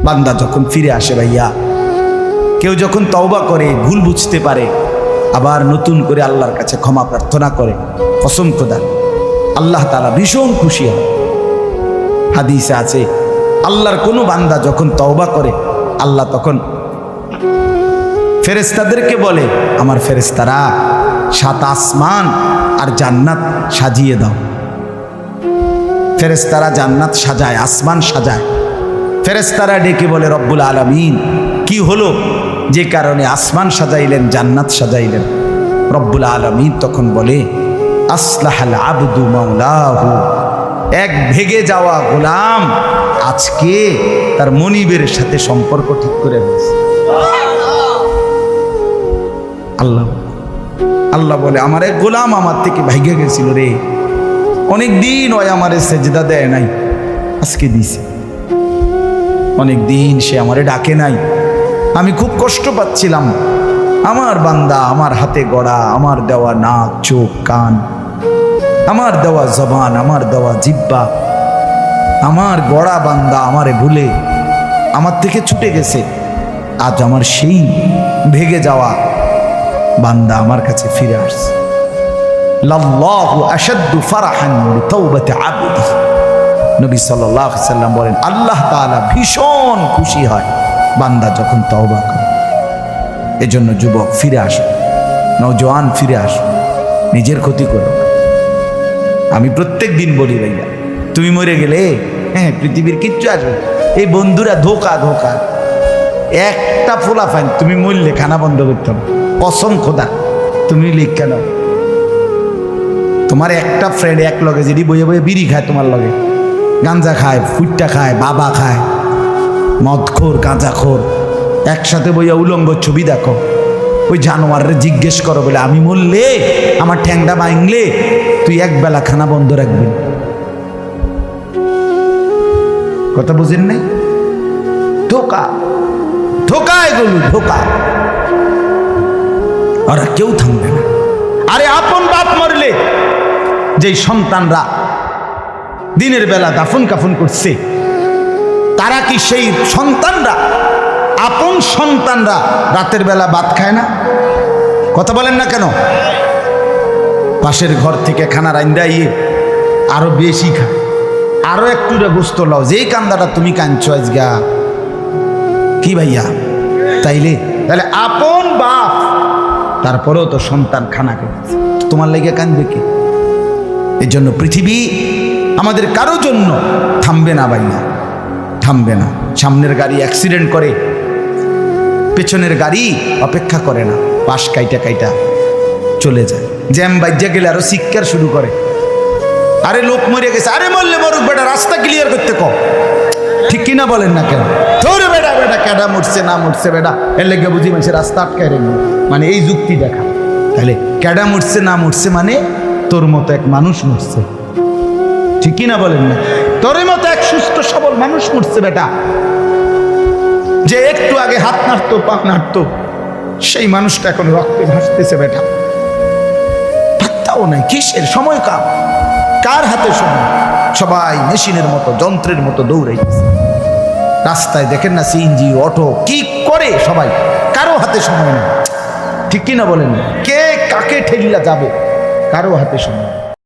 বান্দা যখন ফিরে আসে ভাইয়া, কেউ যখন তওবা করে, ভুল বুঝতে পারে, আবার নতুন করে আল্লাহর কাছে ক্ষমা প্রার্থনা করে, কসম খোদা আল্লাহ তাআলা ভীষণ খুশি হয়। হাদিসে আছে আল্লাহর কোনো বান্দা যখন তওবা করে, আল্লাহ তখন ফেরেশতাদেরকে বলে, আমার ফেরেশতারা 7 আসমান আর জান্নাত সাজিয়ে দাও। ফেরেশতারা জান্নাত সাজায়, আসমান সাজায়। ফেরেশতারা ডেকে বলে, রব্বুল আলামিন কি হলো যে কারণে আসমান সাজাইলেন, জান্নাত সাজাইলেন? রব্বুল আলামিন তখন বলে, আসলাহাল আবদু মাওলাহু, এক ভেগে যাওয়া গোলাম আজকে তার মনিবের সাথে সম্পর্ক ঠিক করে ফেলেছে। আল্লাহ আল্লাহ বলে, আমার এক গোলাম আমার থেকে ভাইগে গেছিল রে, অনেক দিন ওই আমারে সেজদা দেয় নাই, আজকে দিছে। অনেক দিন সে আমারে ডাকে নাই, আমি খুব কষ্ট পাচ্ছিলাম। আমার বান্দা আমার হাতে গড়া, আমার দেওয়া নাক, চোখ, কান, আমার দেওয়া জবান, আমার দেওয়া জিহ্বা, আমার গড়া বান্দা আমারে ভুলে আমার থেকে ছুটে গেছে। আজ আমার সেই ভেগে যাওয়া বান্দা আমার কাছে ফিরে আসছে। লাল্লাহু আশাদ্দু ফারাহান বিতাওবাতি আবদি, নবী সাল্লাল্লাহু আলাইহি সাল্লাম বলেন, আল্লাহ তাআলা ভীষণ খুশি হয় বান্দা যখন তওবা করে। এজন্য যুবক ফিরে আসো, নওজোয়ান ফিরে আসো, নিজের ক্ষতি করো। আমি প্রত্যেক দিন বলি ভাইয়া, তুমি মরে গেলে হ্যাঁ পৃথিবীর কিচ্ছু আসবে, এই বন্ধুরা ধোকা ধোকা। একটা ফোলা ফাইন, তুমি মরলে খানা বন্ধ করতে হবে, কসম খোদা তুমি লিখে নাও। তোমার একটা ফ্রেন্ড এক লগে যদি বইয়ে বইয়ে বিড়ি খায়, তোমার লগে গাঞ্জা খায়, ফুটটা খায়, বাবা খায়, মদখোর, গাঁজাখোর, একসাথে বইয়া উলঙ্গ ছবি দেখো, ওই জানোয়ারের জিজ্ঞেস করো বলে, আমি মরলে আমার ঠ্যাংটা ভাঙলে তুই একবেলা খানা বন্ধ রাখবি। কথা বুঝেন নাই? ধোকা ধোকা, এগুলো ধোকা। ওরা কেউ থামবে না। আরে আপন বাপ মরলে যেই সন্তানরা দিনের বেলা দাফন কাফন করছে, তারা কি সেই সন্তানরা, আপন সন্তানরা রাতের বেলা ভাত খায় না? কথা বলেন না কেন? পাশের ঘর থেকে খানা রান্দাইয়ে আরো বেশি খায়, আরো একটু গোস্ত লাও, যেই কান্দাটা তুমি কাঁদছো আজগা। কি ভাইয়া? তাইলে তাহলে আপন বাপ, তারপরেও তো সন্তান খানা খেয়েছে, তোমার লেগে কাঁদবে কি? এই জন্য পৃথিবী আমাদের কারো জন্য থামবে না ভাইয়া, থামবে না। সামনের গাড়ি অ্যাক্সিডেন্ট করে, পেছনের গাড়ি অপেক্ষা করে না, পাশ কাইটা কাইটা চলে যায়। জ্যাম বাজ্যা গেলে আরো শিক্ষার শুরু করে, আরে লোক মরে গেছে, আরে মরলে মরুক বেটা, রাস্তা ক্লিয়ার করতে কও। ঠিক কিনা বলেন না কেন? ধরে বেটা বেটা কেডা মরছে না মরছে বেটা, এর লেগে বুঝি মানুষের রাস্তা আটকায় রেখে, মানে এই যুক্তি দেখা। তাহলে কেডা মরছে না মরছে মানে তোর মতো এক মানুষ মরছে। ঠিক কিনা বলেন না? তোর মতো এক সুস্থ সবল মানুষ মরছে বেটা, যে একটু আগে হাত নাড়তো, পা নাড়তো, সেই মানুষটা এখন রক্তে ভাসতেছে বেটা। পাত্তাও নাই, কিসের সময়? কার হাতে সময়? সবাই মেশিনের মতো, যন্ত্রের মতো দৌড়াইছে। রাস্তায় দেখেন না সিএনজি, অটো কি করে সবাই, কারো হাতে সময় নেই। ঠিক কিনা বলেন? কে কাকে ঠেলিয়া যাবে, কারো হাতে সময়।